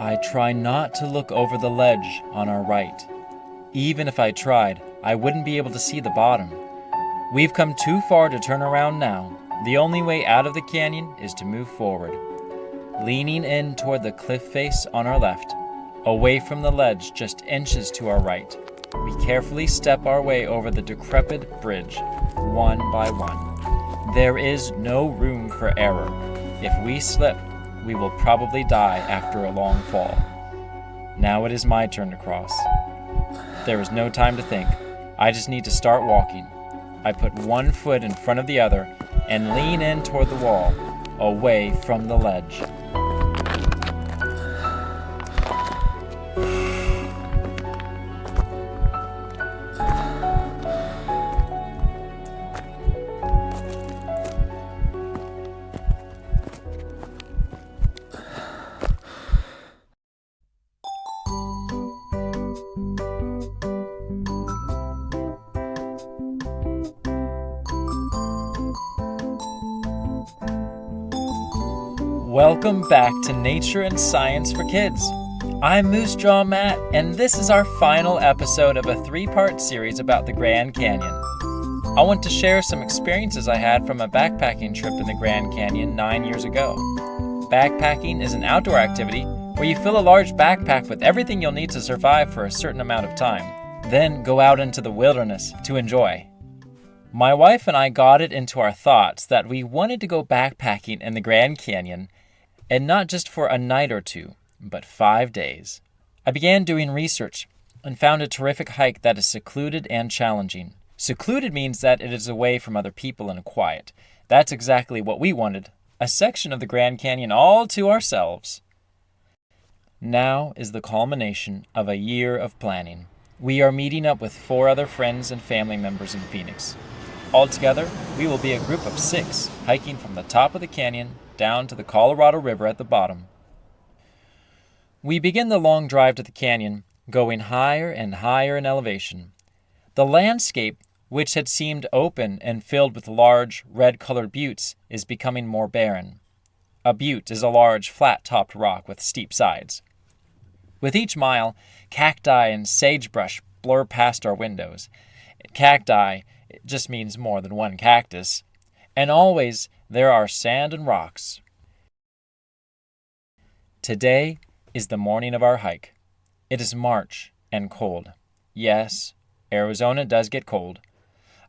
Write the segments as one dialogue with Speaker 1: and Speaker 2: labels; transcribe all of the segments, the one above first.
Speaker 1: I try not to look over the ledge on our right. Even if I tried, I wouldn't be able to see the bottom. We've come too far to turn around now. The only way out of the canyon is to move forward. Leaning in toward the cliff face on our left, away from the ledge just inches to our right, we carefully step our way over the decrepit bridge, one by one. There is no room for error. If we slip, we will probably die after a long fall. Now it is my turn to cross. There is no time to think. I just need to start walking. I put one foot in front of the other and lean in toward the wall, away from the ledge. Welcome back to Nature and Science for Kids. I'm Moosejaw Matt, and this is our final episode of a 3-part series about the Grand Canyon. I want to share some experiences I had from a backpacking trip in the Grand Canyon 9 years ago. Backpacking is an outdoor activity where you fill a large backpack with everything you'll need to survive for a certain amount of time, then go out into the wilderness to enjoy. My wife and I got it into our thoughts that we wanted to go backpacking in the Grand Canyon, and not just for a night or two, but 5 days. I began doing research and found a terrific hike that is secluded and challenging. Secluded means that it is away from other people and quiet. That's exactly what we wanted, a section of the Grand Canyon all to ourselves. Now is the culmination of a year of planning. We are meeting up with 4 other friends and family members in Phoenix. Altogether, we will be a group of 6, hiking from the top of the canyon down to the Colorado River at the bottom. We begin the long drive to the canyon, going higher and higher in elevation. The landscape, which had seemed open and filled with large, red-colored buttes, is becoming more barren. A butte is a large, flat-topped rock with steep sides. With each mile, cacti and sagebrush blur past our windows. Cacti just means more than one cactus. And always there are sand and rocks. Today is the morning of our hike. It is March and cold. Yes, Arizona does get cold.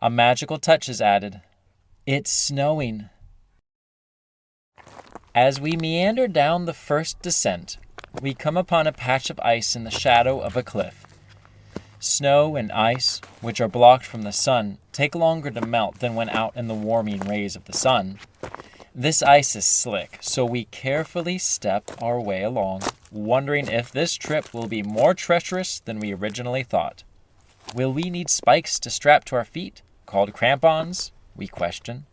Speaker 1: A magical touch is added. It's snowing. As we meander down the first descent, we come upon a patch of ice in the shadow of a cliff. Snow and ice, which are blocked from the sun, take longer to melt than when out in the warming rays of the sun. This ice is slick, so we carefully step our way along, wondering if this trip will be more treacherous than we originally thought. Will we need spikes to strap to our feet, called crampons? We question.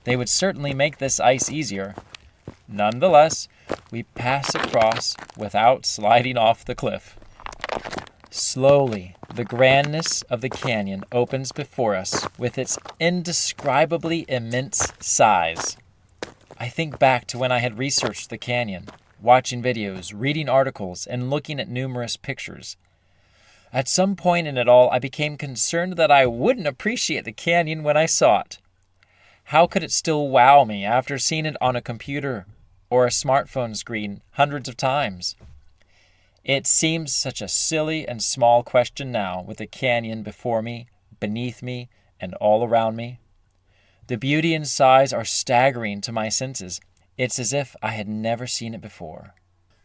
Speaker 1: They would certainly make this ice easier. Nonetheless, we pass across without sliding off the cliff. Slowly, the grandness of the canyon opens before us with its indescribably immense size. I think back to when I had researched the canyon, watching videos, reading articles, and looking at numerous pictures. At some point in it all, I became concerned that I wouldn't appreciate the canyon when I saw it. How could it still wow me after seeing it on a computer or a smartphone screen hundreds of times? It seems such a silly and small question now, with the canyon before me, beneath me, and all around me. The beauty and size are staggering to my senses. It's as if I had never seen it before.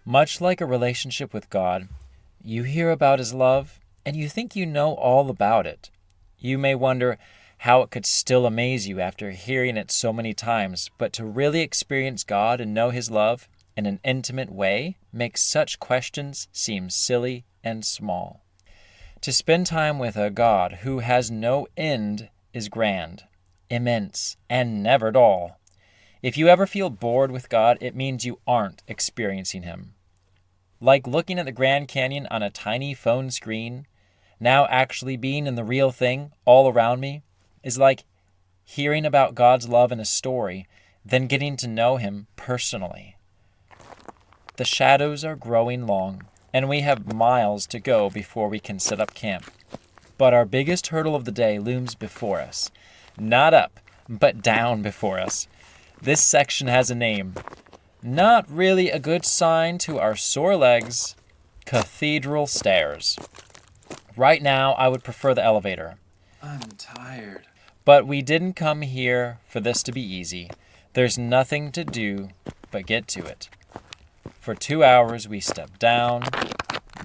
Speaker 1: Much like a relationship with God, you hear about His love, and you think you know all about it. You may wonder how it could still amaze you after hearing it so many times, but to really experience God and know His love in an intimate way makes such questions seem silly and small. To spend time with a God who has no end is grand, immense, and never dull. If you ever feel bored with God, it means you aren't experiencing Him. Like looking at the Grand Canyon on a tiny phone screen, now actually being in the real thing all around me is like hearing about God's love in a story, then getting to know Him personally. The shadows are growing long, and we have miles to go before we can set up camp. But our biggest hurdle of the day looms before us. Not up, but down before us. This section has a name. Not really a good sign to our sore legs. Cathedral Stairs. Right now, I would prefer the elevator.
Speaker 2: I'm tired.
Speaker 1: But we didn't come here for this to be easy. There's nothing to do but get to it. For 2 hours, we step down,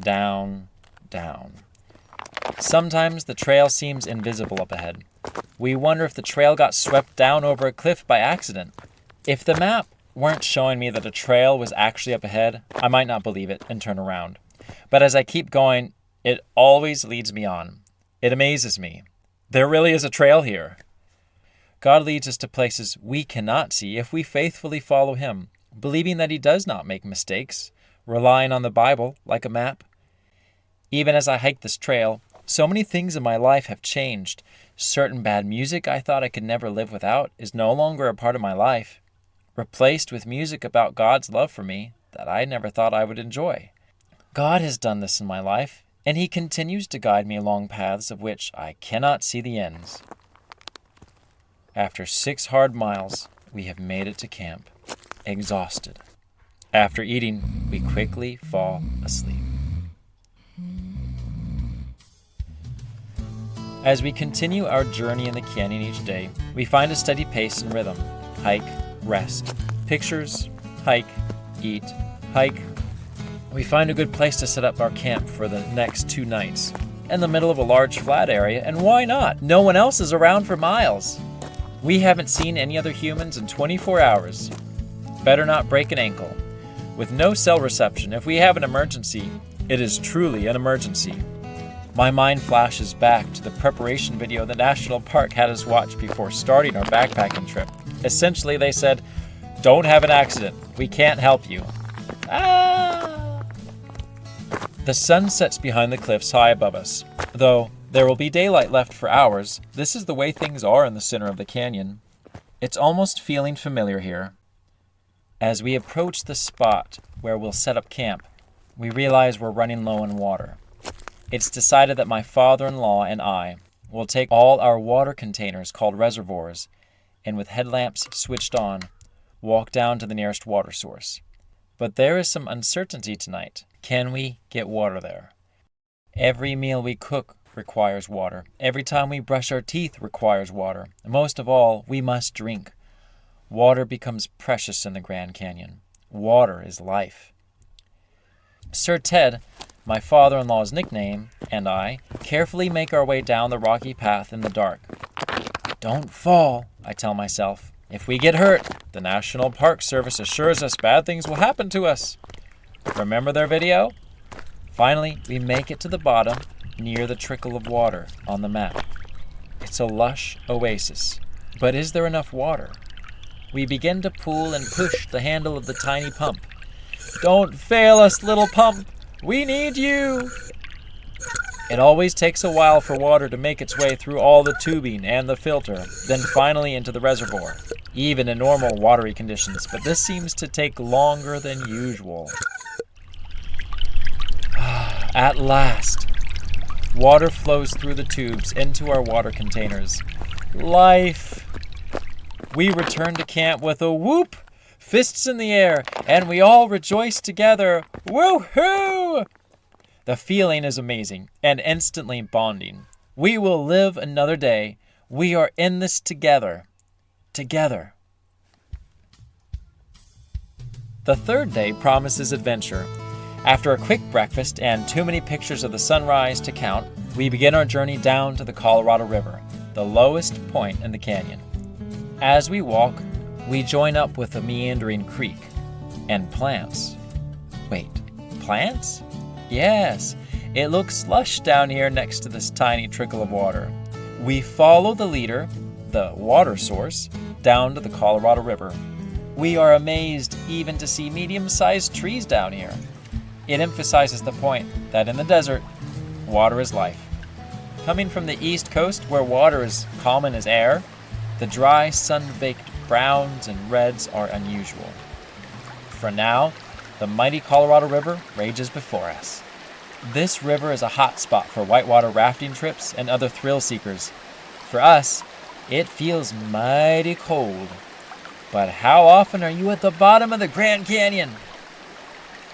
Speaker 1: down, down. Sometimes the trail seems invisible up ahead. We wonder if the trail got swept down over a cliff by accident. If the map weren't showing me that a trail was actually up ahead, I might not believe it and turn around. But as I keep going, it always leads me on. It amazes me. There really is a trail here. God leads us to places we cannot see if we faithfully follow Him, believing that He does not make mistakes, relying on the Bible like a map. Even as I hike this trail, so many things in my life have changed. Certain bad music I thought I could never live without is no longer a part of my life, replaced with music about God's love for me that I never thought I would enjoy. God has done this in my life, and He continues to guide me along paths of which I cannot see the ends. After 6 hard miles, we have made it to camp, exhausted. After eating, we quickly fall asleep. As we continue our journey in the canyon each day, we find a steady pace and rhythm. Hike, rest, pictures, hike, eat, hike. We find a good place to set up our camp for the next 2 nights. In the middle of a large flat area, and why not? No one else is around for miles. We haven't seen any other humans in 24 hours. Better not break an ankle. With no cell reception, if we have an emergency, it is truly an emergency. My mind flashes back to the preparation video the National Park had us watch before starting our backpacking trip. Essentially, they said, "Don't have an accident. We can't help you." The sun sets behind the cliffs high above us. Though there will be daylight left for hours, this is the way things are in the center of the canyon. It's almost feeling familiar here. As we approach the spot where we'll set up camp, we realize we're running low on water. It's decided that my father-in-law and I will take all our water containers called reservoirs and with headlamps switched on, walk down to the nearest water source. But there is some uncertainty tonight. Can we get water there? Every meal we cook requires water. Every time we brush our teeth requires water. And most of all, we must drink. Water becomes precious in the Grand Canyon. Water is life. Sir Ted, my father-in-law's nickname, and I carefully make our way down the rocky path in the dark. Don't fall, I tell myself. If we get hurt, the National Park Service assures us bad things will happen to us. Remember their video? Finally, we make it to the bottom, near the trickle of water on the map. It's a lush oasis, but is there enough water? We begin to pull and push the handle of the tiny pump. Don't fail us, little pump! We need you! It always takes a while for water to make its way through all the tubing and the filter, then finally into the reservoir, even in normal watery conditions, but this seems to take longer than usual. At last, water flows through the tubes into our water containers. Life! We return to camp with a whoop, fists in the air, and we all rejoice together. Woohoo! The feeling is amazing and instantly bonding. We will live another day. We are in this together. Together. The third day promises adventure. After a quick breakfast and too many pictures of the sunrise to count, we begin our journey down to the Colorado River, the lowest point in the canyon. As we walk, we join up with a meandering creek and plants. Wait, plants? Yes, it looks lush down here next to this tiny trickle of water. We follow the leader, the water source, down to the Colorado River. We are amazed even to see medium-sized trees down here. It emphasizes the point that in the desert, water is life. Coming from the East Coast, where water is common as air, the dry, sun-baked browns and reds are unusual. For now, the mighty Colorado River rages before us. This river is a hot spot for whitewater rafting trips and other thrill seekers. For us, it feels mighty cold. But how often are you at the bottom of the Grand Canyon?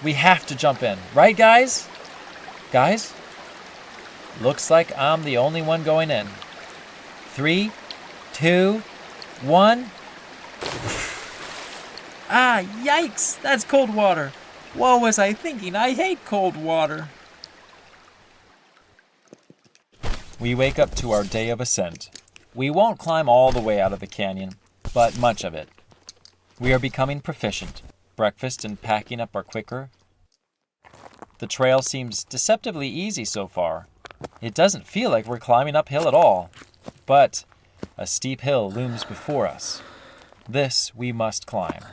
Speaker 1: We have to jump in, right guys? Guys? Looks like I'm the only one going in. 3, 2, 1. Ah, yikes! That's cold water. What was I thinking? I hate cold water. We wake up to our day of ascent. We won't climb all the way out of the canyon, but much of it. We are becoming proficient. Breakfast and packing up are quicker. The trail seems deceptively easy so far. It doesn't feel like we're climbing uphill at all, but a steep hill looms before us. This we must climb,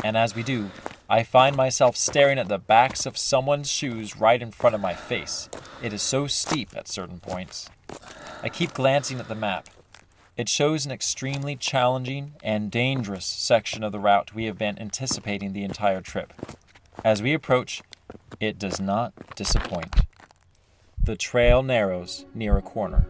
Speaker 1: and as we do, I find myself staring at the backs of someone's shoes right in front of my face. It is so steep at certain points. I keep glancing at the map. It shows an extremely challenging and dangerous section of the route we have been anticipating the entire trip. As we approach, it does not disappoint. The trail narrows near a corner.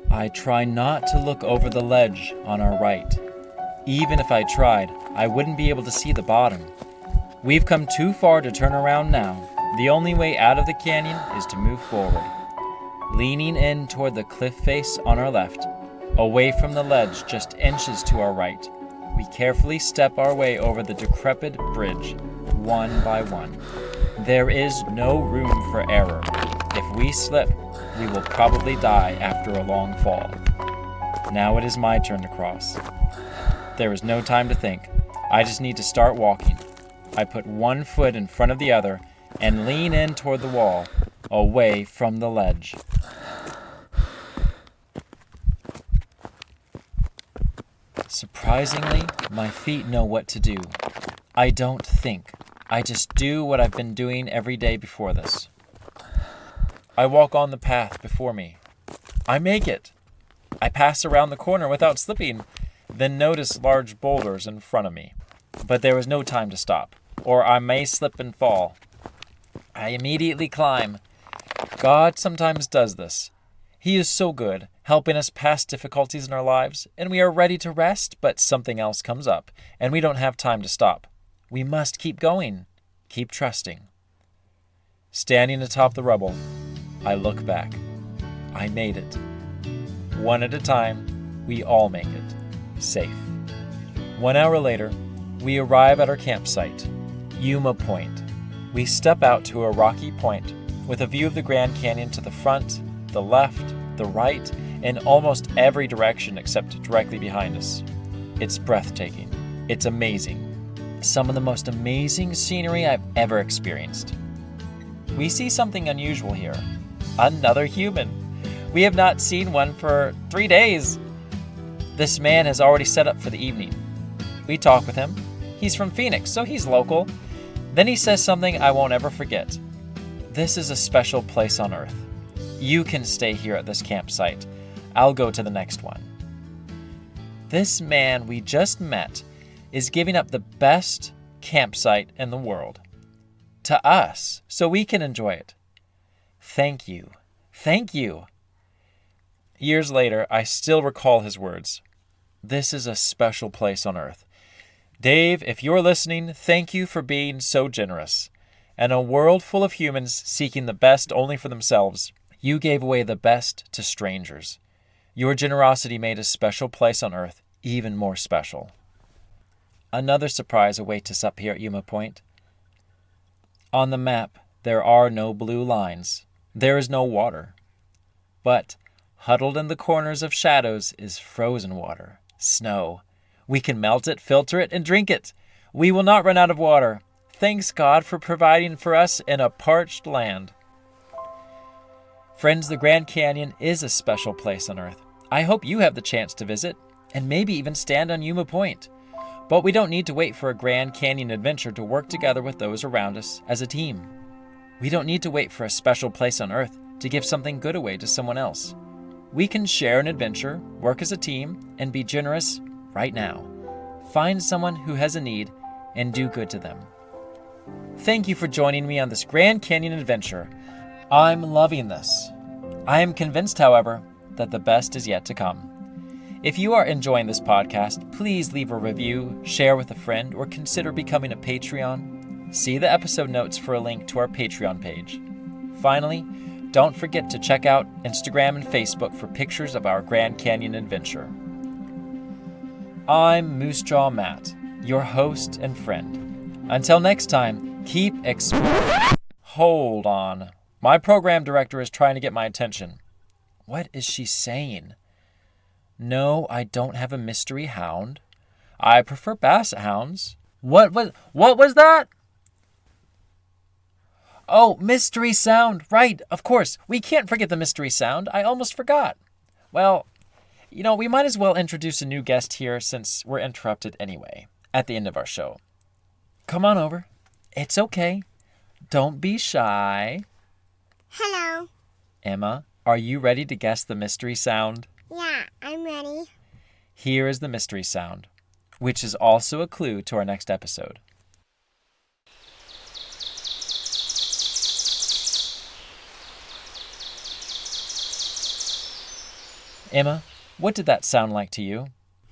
Speaker 1: I try not to look over the ledge on our right. Even if I tried, I wouldn't be able to see the bottom. We've come too far to turn around now. The only way out of the canyon is to move forward. Leaning in toward the cliff face on our left, away from the ledge just inches to our right, we carefully step our way over the decrepit bridge, one by one. There is no room for error. If we slip, we will probably die after a long fall. Now it is my turn to cross. There is no time to think. I just need to start walking. I put one foot in front of the other and lean in toward the wall, away from the ledge. Surprisingly, my feet know what to do. I don't think. I just do what I've been doing every day before this. I walk on the path before me. I make it. I pass around the corner without slipping, then notice large boulders in front of me. But there is no time to stop, or I may slip and fall. I immediately climb. God sometimes does this. He is so good, helping us pass difficulties in our lives, and we are ready to rest, but something else comes up, and we don't have time to stop. We must keep going, keep trusting. Standing atop the rubble, I look back. I made it. One at a time, we all make it. Safe. 1 hour later, we arrive at our campsite, Yuma Point. We step out to a rocky point with a view of the Grand Canyon to the front, the left, the right, in almost every direction except directly behind us. It's breathtaking. It's amazing. Some of the most amazing scenery I've ever experienced. We see something unusual here. Another human. We have not seen one for 3 days. This man has already set up for the evening. We talk with him. He's from Phoenix, so he's local. Then he says something I won't ever forget. This is a special place on Earth. You can stay here at this campsite. I'll go to the next one. This man we just met is giving up the best campsite in the world to us so we can enjoy it. Thank you. Thank you. Years later, I still recall his words. This is a special place on Earth. Dave, if you're listening, thank you for being so generous. In a world full of humans seeking the best only for themselves, you gave away the best to strangers. Your generosity made a special place on Earth even more special. Another surprise awaits us up here at Yuma Point. On the map, there are no blue lines. There is no water. But huddled in the corners of shadows is frozen water, snow. We can melt it, filter it, and drink it. We will not run out of water. Thanks God for providing for us in a parched land. Friends, the Grand Canyon is a special place on Earth. I hope you have the chance to visit, and maybe even stand on Yuma Point. But we don't need to wait for a Grand Canyon adventure to work together with those around us as a team. We don't need to wait for a special place on Earth to give something good away to someone else. We can share an adventure, work as a team, and be generous right now. find someone who has a need and do good to them. Thank you for joining me on this Grand Canyon adventure. I'm loving this. I am convinced, however, that the best is yet to come. If you are enjoying this podcast, please leave a review, share with a friend, or consider becoming a Patreon. See the episode notes for a link to our Patreon page. Finally, don't forget to check out Instagram and Facebook for pictures of our Grand Canyon adventure. I'm Moosejaw Matt, your host and friend. Until next time, keep exploring. Hold on. My program director is trying to get my attention. What is she saying? No, I don't have a mystery hound. I prefer basset hounds. What was that? Oh, mystery sound. Right, of course. We can't forget the mystery sound. I almost forgot. Well, we might as well introduce a new guest here since we're interrupted anyway at the end of our show. Come on over. It's okay. Don't be shy.
Speaker 3: Hello.
Speaker 1: Emma, are you ready to guess the mystery sound?
Speaker 3: Yeah, I'm ready.
Speaker 1: Here is the mystery sound, which is also a clue to our next episode. Emma, what did that sound like to you?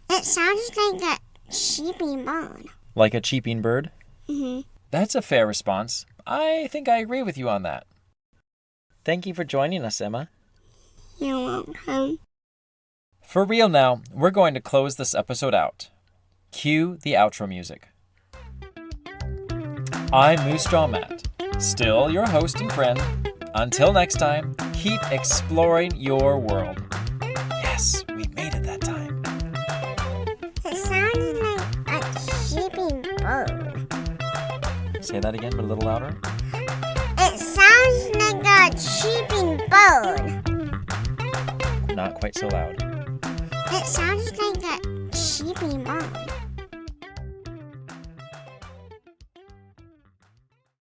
Speaker 3: It sounds like a cheeping bird.
Speaker 1: Like a cheeping bird?
Speaker 3: Mm-hmm.
Speaker 1: That's a fair response. I think I agree with you on that. Thank you for joining us, Emma.
Speaker 3: You're welcome.
Speaker 1: For real now, we're going to close this episode out. Cue the outro music. I'm Moosejaw Matt, still your host and friend. Until next time, keep exploring your world. Yes, we made it that time.
Speaker 3: It sounds like a cheeping bird.
Speaker 1: Say that again, but a little louder.
Speaker 3: It sounds like a cheeping bird.
Speaker 1: Not quite so loud.
Speaker 3: It sounds like a cheeping bird.